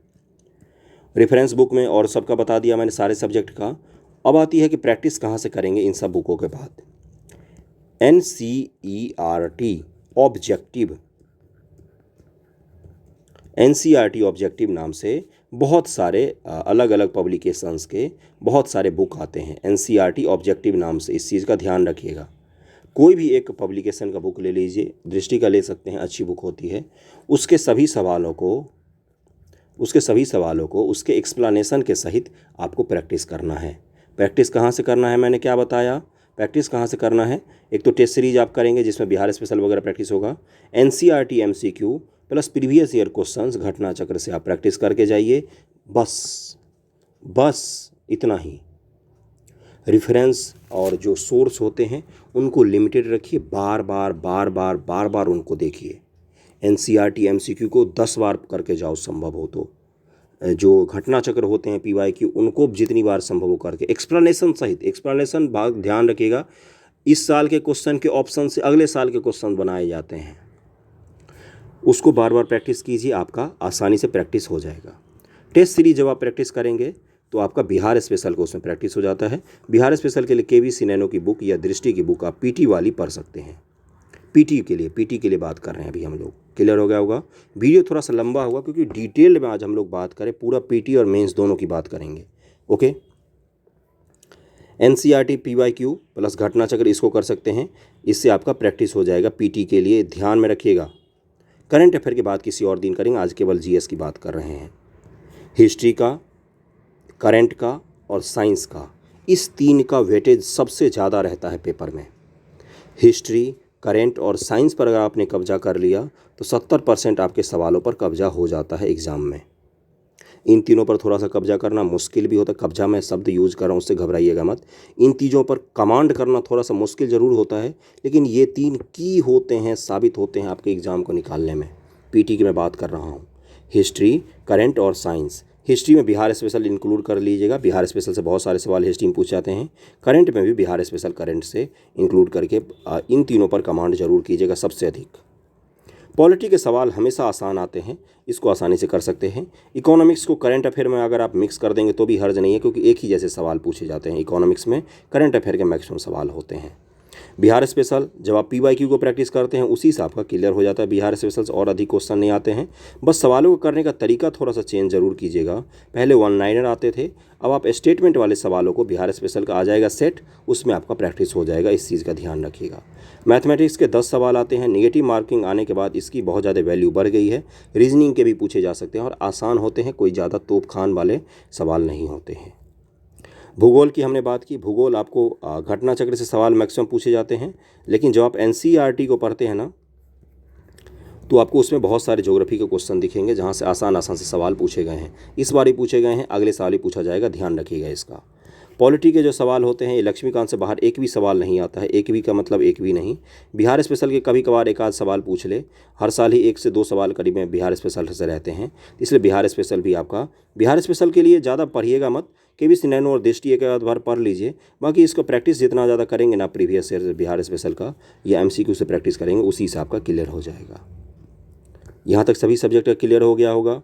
रेफरेंस बुक में और सबका बता दिया मैंने, सारे सब्जेक्ट का। अब आती है कि प्रैक्टिस कहाँ से करेंगे इन सब बुकों के बाद। एनसीईआरटी ऑब्जेक्टिव, एनसीईआरटी ऑब्जेक्टिव नाम से बहुत सारे अलग अलग पब्लिकेशंस के बहुत सारे बुक आते हैं एनसीईआरटी ऑब्जेक्टिव नाम से, इस चीज़ का ध्यान रखिएगा। कोई भी एक पब्लिकेशन का बुक ले लीजिए, दृष्टि का ले सकते हैं, अच्छी बुक होती है। उसके सभी सवालों को उसके एक्सप्लेनेशन के सहित आपको प्रैक्टिस करना है। प्रैक्टिस कहाँ से करना है मैंने क्या बताया? प्रैक्टिस कहाँ से करना है? एक तो टेस्ट सीरीज आप करेंगे जिसमें बिहार स्पेशल वगैरह प्रैक्टिस होगा। NCERT MCQ plus previous year questions घटना चक्र से आप प्रैक्टिस करके जाइए। बस इतना ही। रेफरेंस और जो सोर्स होते हैं उनको लिमिटेड रखिए, बार बार उनको देखिए। एनसीईआरटी एमसीक्यू को 10 बार करके जाओ संभव हो तो। जो घटना चक्र होते हैं पीवाईक्यू, उनको जितनी बार संभव हो करके एक्सप्लेनेशन सहित, एक्सप्लेनेशन भाग ध्यान रखिएगा। इस साल के क्वेश्चन के ऑप्शन से अगले साल के क्वेश्चन बनाए जाते हैं, उसको बार बार प्रैक्टिस कीजिए, आपका आसानी से प्रैक्टिस हो जाएगा। टेस्ट सीरीज जब आप प्रैक्टिस करेंगे तो आपका बिहार स्पेशल को उसमें प्रैक्टिस हो जाता है। बिहार स्पेशल के लिए केवीसी नैनो की बुक या दृष्टि की बुक आप पीटी वाली पढ़ सकते हैं। पीटी के लिए बात कर रहे हैं अभी हम लोग। क्लियर हो गया होगा? वीडियो थोड़ा सा लंबा होगा क्योंकि डिटेल में आज हम लोग बात करें, पूरा पीटी और मेंस दोनों की बात करेंगे। ओके, एनसीईआरटी पीवाईक्यू प्लस घटना चक्र इसको कर सकते हैं, इससे आपका प्रैक्टिस हो जाएगा पीटी के लिए। ध्यान में रखिएगा। करंट अफेयर की बात किसी और दिन करेंगे, आज केवल जीएस की बात कर रहे हैं। हिस्ट्री का, करंट का और साइंस का, इस तीन का वेटेज सबसे ज़्यादा रहता है पेपर में। हिस्ट्री, करंट और साइंस पर अगर आपने कब्जा कर लिया तो 70% आपके सवालों पर कब्जा हो जाता है एग्ज़ाम में। इन तीनों पर थोड़ा सा कब्जा करना मुश्किल भी होता है। कब्जा मैं शब्द यूज़ कर रहा हूँ, उससे घबराइएगा मत। इन चीज़ों पर कमांड करना थोड़ा सा मुश्किल ज़रूर होता है, लेकिन ये तीन की होते हैं, साबित होते हैं आपके एग्ज़ाम को निकालने में। पीटी की मैं बात कर रहा हूँ, हिस्ट्री, करंट और साइंस। हिस्ट्री में बिहार स्पेशल इंक्लूड कर लीजिएगा, बिहार स्पेशल से बहुत सारे सवाल हिस्ट्री में पूछे जाते हैं। करंट में भी बिहार स्पेशल करंट से इंक्लूड करके इन तीनों पर कमांड जरूर कीजिएगा सबसे अधिक। पॉलिटी के सवाल हमेशा आसान आते हैं, इसको आसानी से कर सकते हैं। इकोनॉमिक्स को करंट अफेयर में अगर आप मिक्स कर देंगे तो भी हर्ज नहीं है, क्योंकि एक ही जैसे सवाल पूछे जाते हैं इकोनॉमिक्स में, करंट अफेयर के मैक्सिमम सवाल होते हैं। बिहार स्पेशल जब आप पीवाईक्यू को प्रैक्टिस करते हैं उसी से आपका क्लियर हो जाता है। बिहार स्पेशल से और अधिक क्वेश्चन नहीं आते हैं, बस सवालों को करने का तरीका थोड़ा सा चेंज जरूर कीजिएगा। पहले वन लाइनर आते थे, अब आप स्टेटमेंट वाले सवालों को बिहार स्पेशल का आ जाएगा सेट, उसमें आपका प्रैक्टिस हो जाएगा, इस चीज़ का ध्यान रखिएगा। मैथमेटिक्स के 10 सवाल आते हैं, नेगेटिव मार्किंग आने के बाद इसकी बहुत ज़्यादा वैल्यू बढ़ गई है। रीजनिंग के भी पूछे जा सकते हैं और आसान होते हैं, कोई ज़्यादा तोप खान वाले सवाल नहीं होते हैं। भूगोल की हमने बात की, भूगोल आपको घटना चक्र से सवाल मैक्सिमम पूछे जाते हैं, लेकिन जब आप एनसीईआरटी को पढ़ते हैं ना तो आपको उसमें बहुत सारे ज्योग्राफी के क्वेश्चन दिखेंगे जहाँ से आसान आसान से सवाल पूछे गए हैं। इस बार ही पूछे गए हैं, अगले साल ही पूछा जाएगा, ध्यान रखिएगा इसका। पॉलिटी के जो सवाल होते हैं ये लक्ष्मीकांत से बाहर एक भी सवाल नहीं आता है। एक भी का मतलब एक भी नहीं। बिहार स्पेशल के कभी कभार एक आध सवाल पूछ ले, हर साल ही 1 से 2 सवाल करीब में बिहार स्पेशल से रहते हैं, इसलिए बिहार स्पेशल भी आपका, बिहार स्पेशल के लिए ज़्यादा पढ़िएगा मत, केबीसी नैनो और दृष्टि एक आध बार पढ़ लीजिए। बाकी इसको प्रैक्टिस जितना ज़्यादा करेंगे ना प्रीवियस ईयर बिहार स्पेशल का या MCQ से प्रैक्टिस करेंगे, उसी हिसाब का क्लियर हो जाएगा। यहाँ तक सभी सब्जेक्ट का क्लियर हो गया होगा।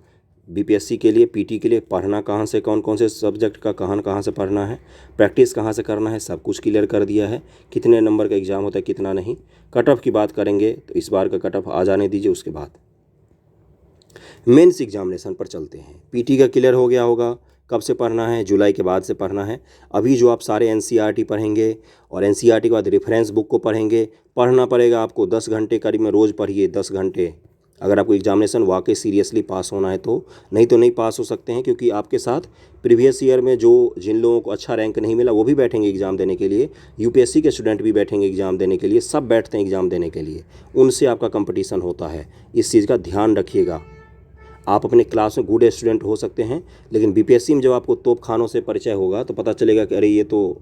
BPSC के लिए, PT के लिए पढ़ना कहाँ से, कौन कौन से सब्जेक्ट का कहाँ से पढ़ना है, प्रैक्टिस कहाँ से करना है, सब कुछ क्लियर कर दिया है। कितने नंबर का एग्ज़ाम होता है, कितना नहीं। कट ऑफ की बात करेंगे तो इस बार का कट ऑफ आ जाने दीजिए, उसके बाद मेंस एग्जामिनेशन पर चलते हैं। PT का क्लियर हो गया होगा, कब से पढ़ना है, जुलाई के बाद से पढ़ना है। अभी जो आप सारे NCERT पढ़ेंगे और NCERT के बाद रेफरेंस बुक को पढ़ेंगे, पढ़ना पड़ेगा आपको 10 घंटे करीब में, रोज़ पढ़िए 10 घंटे, अगर आपको एग्जामिनेशन वाकई सीरियसली पास होना है तो। नहीं तो नहीं पास हो सकते हैं, क्योंकि आपके साथ प्रीवियस ईयर में जो जिन लोगों को अच्छा रैंक नहीं मिला वो भी बैठेंगे एग्ज़ाम देने के लिए, UPSC के स्टूडेंट भी बैठेंगे एग्ज़ाम देने के लिए, सब बैठते हैं एग्ज़ाम देने के लिए, उनसे आपका कंपटीशन होता है। इस चीज़ का ध्यान रखिएगा। आप अपने क्लास में गुड स्टूडेंट हो सकते हैं, लेकिन BPSC में जब आपको तोप खानों से परिचय होगा तो पता चलेगा कि अरे ये तो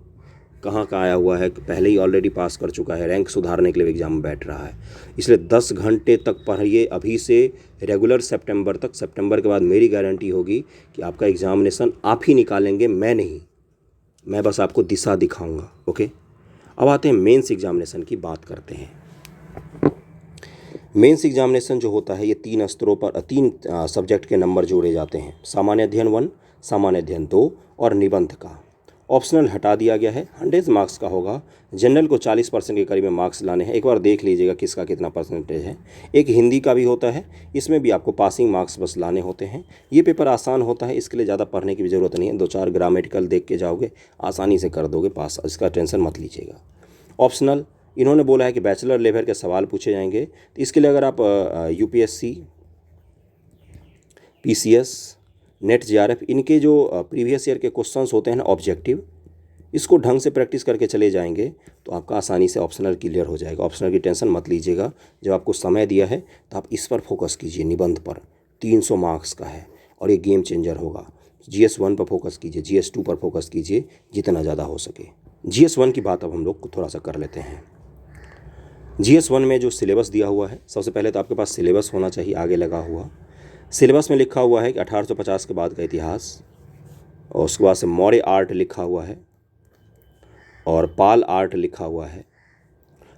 कहाँ का आया हुआ है, पहले ही ऑलरेडी पास कर चुका है, रैंक सुधारने के लिए एग्ज़ाम में बैठ रहा है। इसलिए 10 घंटे तक पढ़िए अभी से, रेगुलर सितंबर तक। सितंबर के बाद मेरी गारंटी होगी कि आपका एग्ज़ामिनेशन आप ही निकालेंगे, मैं नहीं, मैं बस आपको दिशा दिखाऊंगा। ओके, अब आते हैं मेंस एग्जामिनेशन की बात करते हैं। मेंस एग्जामिनेशन जो होता है ये 3 स्तरों पर 3 सब्जेक्ट के नंबर जोड़े जाते हैं, सामान्य अध्ययन 1, सामान्य अध्ययन 2 और निबंध का। ऑप्शनल हटा दिया गया है, 100 मार्क्स का होगा। जनरल को 40% के करीब में मार्क्स लाने हैं, एक बार देख लीजिएगा किसका कितना परसेंटेज है। एक हिंदी का भी होता है, इसमें भी आपको पासिंग मार्क्स बस लाने होते हैं। ये पेपर आसान होता है, इसके लिए ज़्यादा पढ़ने की भी ज़रूरत नहीं है, 2-4 ग्रामेटिकल देख के जाओगे, आसानी से कर दोगे पास, इसका टेंशन मत लीजिएगा। ऑप्शनल इन्होंने बोला है कि बैचलर लेवल के सवाल पूछे जाएंगे, तो इसके लिए अगर आप UPSC, PCS, नेट JRF इनके जो प्रीवियस ईयर के क्वेश्चंस होते हैं ना ऑब्जेक्टिव, इसको ढंग से प्रैक्टिस करके चले जाएंगे तो आपका आसानी से ऑप्शनल क्लियर हो जाएगा। ऑप्शनल की टेंशन मत लीजिएगा, जब आपको समय दिया है तो आप इस पर फोकस कीजिए, निबंध पर। 300 मार्क्स का है और ये गेम चेंजर होगा। GS1 पर फोकस कीजिए, GS2 पर फोकस कीजिए जितना ज़्यादा हो सके। GS1 की बात अब हम लोग थोड़ा सा कर लेते हैं। GS1 में जो सिलेबस दिया हुआ है, सबसे पहले तो आपके पास सिलेबस होना चाहिए आगे लगा हुआ। सिलेबस में लिखा हुआ है कि 1850 के बाद का इतिहास, और उसके बाद से मौर्य आर्ट लिखा हुआ है और पाल आर्ट लिखा हुआ है।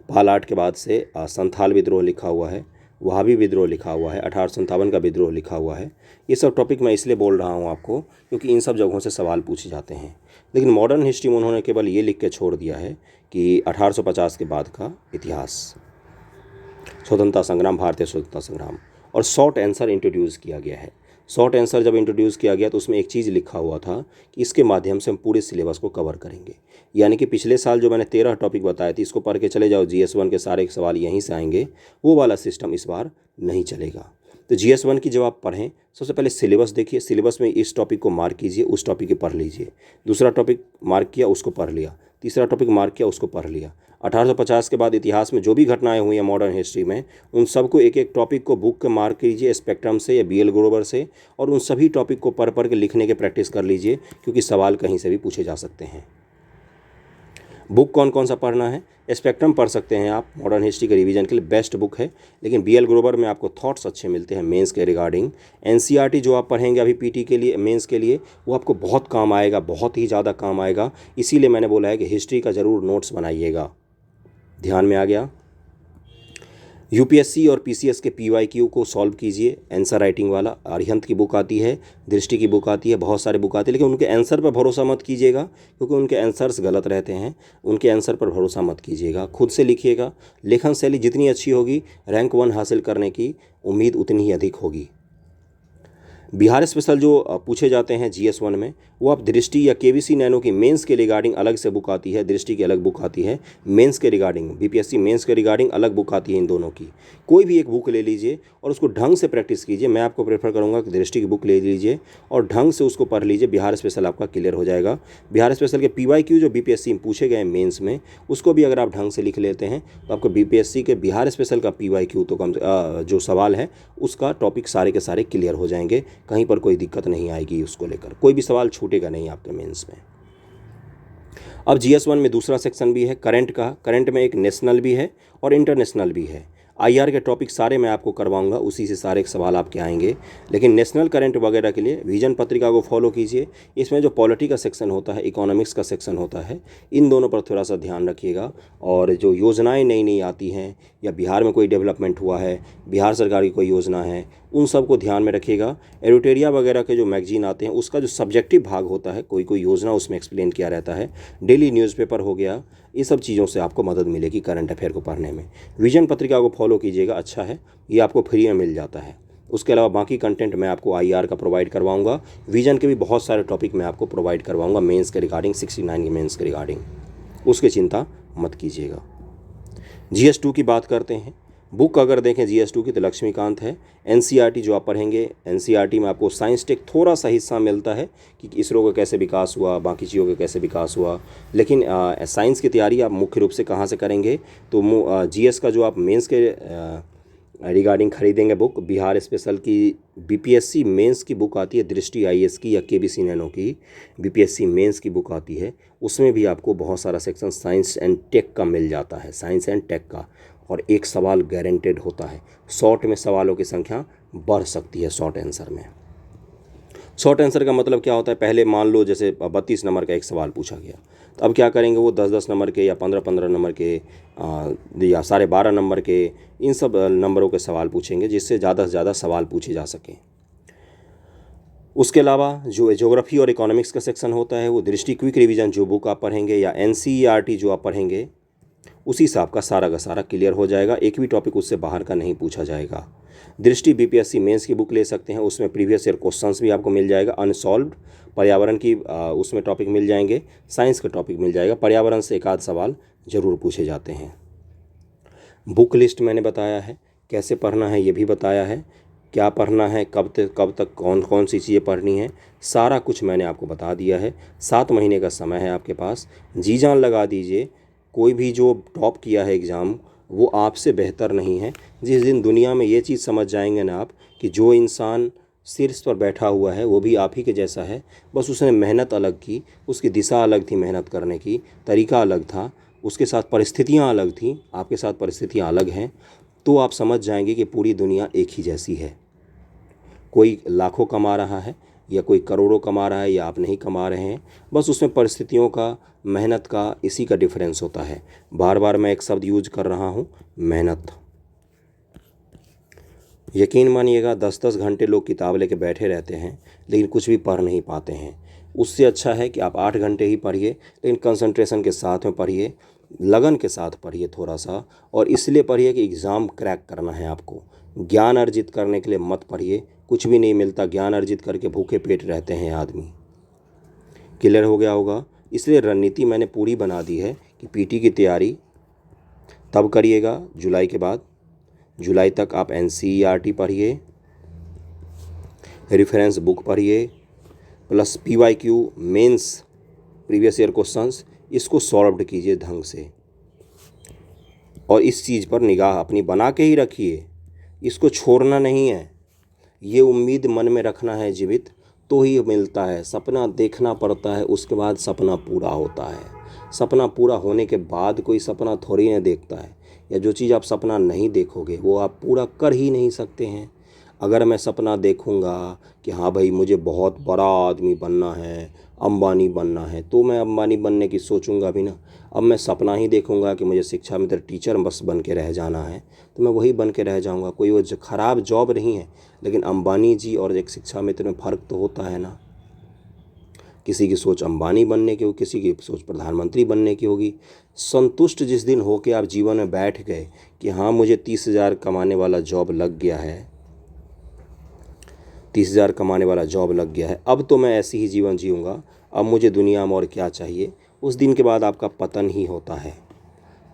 पाल आर्ट के बाद से संथाल विद्रोह लिखा हुआ है, वहाबी विद्रोह लिखा हुआ है, 1857 का विद्रोह लिखा हुआ है। ये सब टॉपिक मैं इसलिए बोल रहा हूँ आपको क्योंकि इन सब जगहों से सवाल पूछे जाते हैं। लेकिन मॉडर्न हिस्ट्री में उन्होंने केवल ये लिख के छोड़ दिया है कि 1850 के बाद का इतिहास, स्वतंत्रता संग्राम, भारतीय स्वतंत्रता संग्राम, और शॉर्ट आंसर इंट्रोड्यूस किया गया है। शॉर्ट आंसर जब इंट्रोड्यूस किया गया तो उसमें एक चीज़ लिखा हुआ था कि इसके माध्यम से हम पूरे सिलेबस को कवर करेंगे। यानी कि पिछले साल जो मैंने 13 टॉपिक बताए थे, इसको पढ़ के चले जाओ, GS1 के सारे सवाल यहीं से आएंगे, वो वाला सिस्टम इस बार नहीं चलेगा। तो GS1 की जब आप पढ़ें, सबसे पहले सिलेबस देखिए, सिलेबस में इस टॉपिक को मार्क कीजिए, उस टॉपिक को पढ़ लीजिए। दूसरा टॉपिक मार्क किया, उसको पढ़ लिया। तीसरा टॉपिक मार्क किया, उसको पढ़ लिया। 1850 के बाद इतिहास में जो भी घटनाएं हुई हैं मॉडर्न हिस्ट्री में, उन सबको एक एक टॉपिक को बुक के मार्क कीजिए स्पेक्ट्रम से या BL ग्रोवर से, और उन सभी टॉपिक को पढ़ के लिखने के प्रैक्टिस कर लीजिए, क्योंकि सवाल कहीं से भी पूछे जा सकते हैं। बुक कौन कौन सा पढ़ना है? स्पेक्ट्रम पढ़ सकते हैं आप, मॉडर्न हिस्ट्री के रिवीजन के लिए बेस्ट बुक है, लेकिन BL ग्रोवर में आपको थॉट्स अच्छे मिलते हैं मेंस के रिगार्डिंग। NCERT जो आप पढ़ेंगे अभी PT के लिए, मेंस के लिए, वो आपको बहुत काम आएगा, बहुत ही ज़्यादा काम आएगा। इसीलिए मैंने बोला है कि हिस्ट्री का ज़रूर नोट्स बनाइएगा। ध्यान में आ गया? UPSC और PCS के PYQ को सॉल्व कीजिए, आंसर राइटिंग वाला। अरिहंत की बुक आती है, दृष्टि की बुक आती है, बहुत सारे बुक आती है, लेकिन उनके आंसर पर भरोसा मत कीजिएगा, क्योंकि उनके आंसर्स गलत रहते हैं। उनके आंसर पर भरोसा मत कीजिएगा, खुद से लिखिएगा। लेखन शैली जितनी अच्छी होगी, रैंक 1 हासिल करने की उम्मीद उतनी ही अधिक होगी। बिहार स्पेशल जो पूछे जाते हैं GS1 में, वो आप दृष्टि या KBC नैनो की मेंस के रिगार्डिंग अलग से बुक आती है, दृष्टि की अलग बुक आती है, मेंस के रिगार्डिंग BPSC मेंस के रिगार्डिंग अलग बुक आती है इन दोनों की। कोई भी एक बुक ले लीजिए और उसको ढंग से प्रैक्टिस कीजिए। मैं आपको प्रेफर करूँगा कि दृष्टि की बुक ले लीजिए और ढंग से उसको पढ़ लीजिए, बिहार स्पेशल आपका क्लियर हो जाएगा। बिहार स्पेशल के PYQ जो BPSC में पूछे गए मेंस में, उसको भी अगर आप ढंग से लिख लेते हैं तो आपको BPSC के बिहार स्पेशल का PYQ तो जो सवाल है उसका टॉपिक सारे के सारे क्लियर हो जाएंगे। कहीं पर कोई दिक्कत नहीं आएगी, उसको लेकर कोई भी सवाल छूटेगा नहीं आपके मेंस में। अब GS1 में दूसरा सेक्शन भी है करंट का। करंट में एक नेशनल भी है और इंटरनेशनल भी है। IR के टॉपिक सारे मैं आपको करवाऊंगा, उसी से सारे सवाल आपके आएंगे। लेकिन नेशनल करंट वगैरह के लिए विजन पत्रिका को फॉलो कीजिए। इसमें जो पॉलिटी का सेक्शन होता है, इकोनॉमिक्स का सेक्शन होता है, इन दोनों पर थोड़ा सा ध्यान रखिएगा। और जो योजनाएं नई नई आती हैं या बिहार में कोई डेवलपमेंट हुआ है, बिहार सरकार की कोई योजना है, उन सब को ध्यान में रखिएगा। एडिटोरिया वगैरह के जो मैगजीन आते हैं उसका जो सब्जेक्टिव भाग होता है, कोई कोई योजना उसमें एक्सप्लेन किया रहता है। डेली न्यूज़पेपर हो गया, ये सब चीज़ों से आपको मदद मिलेगी करंट अफेयर को पढ़ने में। विजन पत्रिका को फॉलो कीजिएगा, अच्छा है, ये आपको फ्री में मिल जाता है। उसके अलावा बाकी कंटेंट मैं आपको IR का प्रोवाइड करवाऊंगा। विजन के भी बहुत सारे टॉपिक मैं आपको प्रोवाइड करवाऊंगा मेंस के रिगार्डिंग, 69 की मेंस के रिगार्डिंग, उसकी चिंता मत कीजिएगा। GS2 की बात करते हैं। बुक अगर देखें GS2 की तो लक्ष्मीकांत है। NCERT जो आप पढ़ेंगे, NCERT में आपको साइंस टेक थोड़ा सा हिस्सा मिलता है कि इसरो का कैसे विकास हुआ, बाकी चीज़ों का कैसे विकास हुआ। लेकिन साइंस की तैयारी आप मुख्य रूप से कहाँ से करेंगे, तो GS का जो आप मेंस के रिगार्डिंग खरीदेंगे बुक, बिहार स्पेशल की BPSC मेंस की बुक आती है, दृष्टि IAS की या KBC नैनो की BPSC मेंस की बुक आती है। उसमें भी आपको बहुत सारा सेक्शन साइंस एंड टेक का मिल जाता है, साइंस एंड टेक का, और एक सवाल गारंटेड होता है। शॉर्ट में सवालों की संख्या बढ़ सकती है शॉर्ट आंसर में। शॉर्ट आंसर का मतलब क्या होता है, पहले मान लो जैसे 32 नंबर का एक सवाल पूछा गया, तो अब क्या करेंगे, वो 10-10 नंबर के या 15-15 नंबर के या 12.5 नंबर के, इन सब नंबरों के सवाल पूछेंगे जिससे ज़्यादा से ज़्यादा सवाल पूछे जा सकें। उसके अलावा जो ज्योग्राफी और इकोनॉमिक्स का सेक्शन होता है, वो दृष्टि क्विक रिवीजन जो बुक आप पढ़ेंगे या NCERT जो आप पढ़ेंगे, उसी से आपका सारा का सारा क्लियर हो जाएगा। एक भी टॉपिक उससे बाहर का नहीं पूछा जाएगा। दृष्टि BPSC मेंस की बुक ले सकते हैं, उसमें प्रीवियस ईयर क्वेश्चंस भी आपको मिल जाएगा अनसॉल्व्ड। पर्यावरण की उसमें टॉपिक मिल जाएंगे, साइंस का टॉपिक मिल जाएगा, पर्यावरण से एक आध सवाल जरूर पूछे जाते हैं। बुक लिस्ट मैंने बताया है, कैसे पढ़ना है ये भी बताया है, क्या पढ़ना है, कब तक कौन कौन सी चीज़ें पढ़नी है, सारा कुछ मैंने आपको बता दिया है। 7 महीने का समय है आपके पास, जी जान लगा दीजिए। कोई भी जो टॉप किया है एग्ज़ाम, वो आपसे बेहतर नहीं है। जिस दिन दुनिया में ये चीज़ समझ जाएंगे ना आप कि जो इंसान शीर्ष पर बैठा हुआ है वो भी आप ही के जैसा है, बस उसने मेहनत अलग की, उसकी दिशा अलग थी, मेहनत करने की तरीका अलग था, उसके साथ परिस्थितियाँ अलग थीं, आपके साथ परिस्थितियाँ अलग हैं, तो आप समझ जाएंगे कि पूरी दुनिया एक ही जैसी है। कोई लाखों कमा रहा है या कोई करोड़ों कमा रहा है या आप नहीं कमा रहे हैं, बस उसमें परिस्थितियों का, मेहनत का, इसी का डिफरेंस होता है। बार बार मैं एक शब्द यूज कर रहा हूँ, मेहनत। यकीन मानिएगा 10-10 घंटे लोग किताब लेके बैठे रहते हैं लेकिन कुछ भी पढ़ नहीं पाते हैं। उससे अच्छा है कि आप 8 घंटे ही पढ़िए, लेकिन कंसंट्रेशन के साथ में पढ़िए, लगन के साथ पढ़िए थोड़ा सा, और इसलिए पढ़िए कि एग्ज़ाम क्रैक करना है आपको। ज्ञान अर्जित करने के लिए मत पढ़िए, कुछ भी नहीं मिलता, ज्ञान अर्जित करके भूखे पेट रहते हैं आदमी। क्लियर हो गया होगा। इसलिए रणनीति मैंने पूरी बना दी है कि PT की तैयारी तब करिएगा जुलाई के बाद। जुलाई तक आप NCERT पढ़िए, रेफरेंस बुक पढ़िए, plus PYQ mains previous year questions, इसको सॉल्व कीजिए ढंग से, और इस चीज़ पर निगाह अपनी बना के ही रखिए, इसको छोड़ना नहीं है। ये उम्मीद मन में रखना है जीवित, तो ही मिलता है। सपना देखना पड़ता है, उसके बाद सपना पूरा होता है। सपना पूरा होने के बाद कोई सपना थोड़ी ना देखता है, या जो चीज़ आप सपना नहीं देखोगे वो आप पूरा कर ही नहीं सकते हैं। अगर मैं सपना देखूंगा कि हाँ भाई मुझे बहुत बड़ा आदमी बनना है, अंबानी बनना है, तो मैं अंबानी बनने की सोचूंगा भी ना। अब मैं सपना ही देखूंगा कि मुझे शिक्षा मित्र टीचर बस बन के रह जाना है, तो मैं वही बन के रह जाऊंगा। कोई वो ख़राब जॉब नहीं है, लेकिन अंबानी जी और एक शिक्षा मित्र में फ़र्क तो होता है ना। किसी की सोच अंबानी बनने की होगी, किसी की सोच प्रधानमंत्री बनने की होगी। संतुष्ट जिस दिन हो के आप जीवन में बैठ गए कि हाँ मुझे 30,000 कमाने वाला जॉब लग गया है, 30,000 कमाने वाला जॉब लग गया है, अब तो मैं ऐसे ही जीवन जीऊँगा, अब मुझे दुनिया में और क्या चाहिए। उस दिन के बाद आपका पतन ही होता है,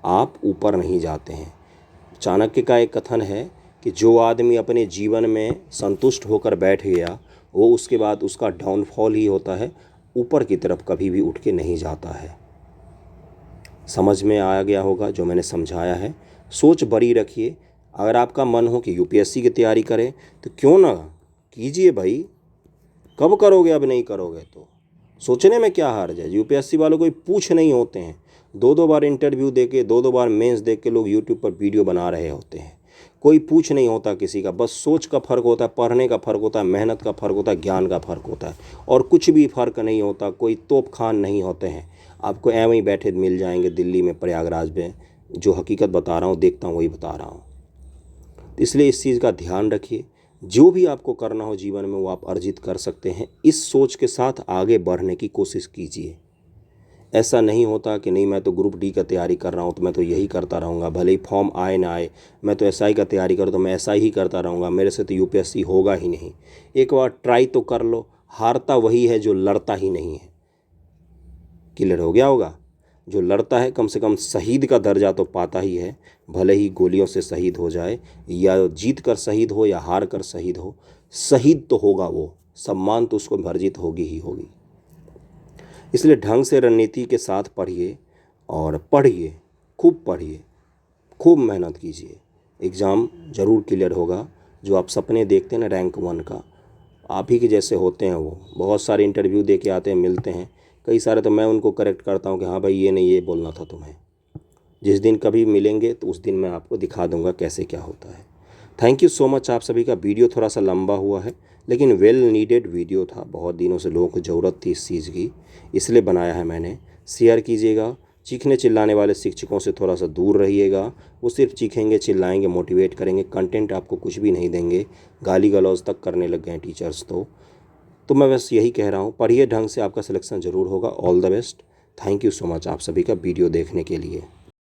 आप ऊपर नहीं जाते हैं। चाणक्य का एक कथन है कि जो आदमी अपने जीवन में संतुष्ट होकर बैठ गया वो उसके बाद उसका डाउनफॉल ही होता है, ऊपर की तरफ कभी भी उठ के नहीं जाता है। समझ में आ गया होगा जो मैंने समझाया है। सोच बड़ी रखिए। अगर आपका मन हो कि यूपीएससी की तैयारी करें तो क्यों ना कीजिए भाई। कब करोगे, अब नहीं करोगे तो सोचने में क्या हर्ज है। यूपीएससी वालों कोई पूछ नहीं होते हैं, 2-2 बार इंटरव्यू दे के 2-2 बार मेंस देख के लोग यूट्यूब पर वीडियो बना रहे होते हैं। कोई पूछ नहीं होता किसी का, बस सोच का फ़र्क होता है, पढ़ने का फ़र्क होता है, मेहनत का फ़र्क होता है, ज्ञान का फ़र्क होता है, और कुछ भी फ़र्क नहीं होता। कोई तोप खान नहीं होते हैं। आपको एवं ही बैठे मिल जाएंगे दिल्ली में, प्रयागराज में। जो हकीकत बता रहा हूँ, देखता हूँ, वही बता रहा हूँ। इसलिए इस चीज़ का ध्यान रखिए। जो भी आपको करना हो जीवन में वो आप अर्जित कर सकते हैं। इस सोच के साथ आगे बढ़ने की कोशिश कीजिए। ऐसा नहीं होता कि नहीं मैं तो ग्रुप डी का तैयारी कर रहा हूँ तो मैं तो यही करता रहूँगा, भले ही फॉर्म आए ना आए। मैं तो एसआई का तैयारी करूँ तो मैं एसआई ही करता रहूँगा, मेरे से तो यूपीएससी होगा ही नहीं। एक बार ट्राई तो कर लो। हारता वही है जो लड़ता ही नहीं है। क्लियर हो गया होगा। जो लड़ता है कम से कम शहीद का दर्जा तो पाता ही है, भले ही गोलियों से शहीद हो जाए, या जीत कर शहीद हो या हार कर शहीद हो, शहीद तो होगा वो। सम्मान तो उसको अर्जित होगी ही होगी। इसलिए ढंग से रणनीति के साथ पढ़िए, और पढ़िए, खूब पढ़िए, खूब मेहनत कीजिए। एग्ज़ाम ज़रूर क्लियर होगा। जो आप सपने देखते हैं ना रैंक 1 का, आप ही के जैसे होते हैं वो। बहुत सारे इंटरव्यू दे के आते हैं, मिलते हैं कई सारे, तो मैं उनको करेक्ट करता हूँ कि हाँ भाई ये नहीं, ये बोलना था तुम्हें। जिस दिन कभी मिलेंगे तो उस दिन मैं आपको दिखा दूंगा कैसे क्या होता है। थैंक यू सो मच आप सभी का। वीडियो थोड़ा सा लंबा हुआ है लेकिन वेल नीडेड वीडियो था। बहुत दिनों से लोगों को ज़रूरत थी इस चीज़ की, इसलिए बनाया है मैंने। शेयर कीजिएगा। चीखने चिल्लाने वाले शिक्षकों से थोड़ा सा दूर रहिएगा। वो सिर्फ चीखेंगे, चिल्लाएंगे, मोटिवेट करेंगे, कंटेंट आपको कुछ भी नहीं देंगे। गाली गलौज तक करने लग गए हैं टीचर्स तो मैं बस यही कह रहा हूँ, पढ़िए ढंग से, आपका सिलेक्शन ज़रूर होगा। All the best. Thank you so much आप सभी का वीडियो देखने के लिए।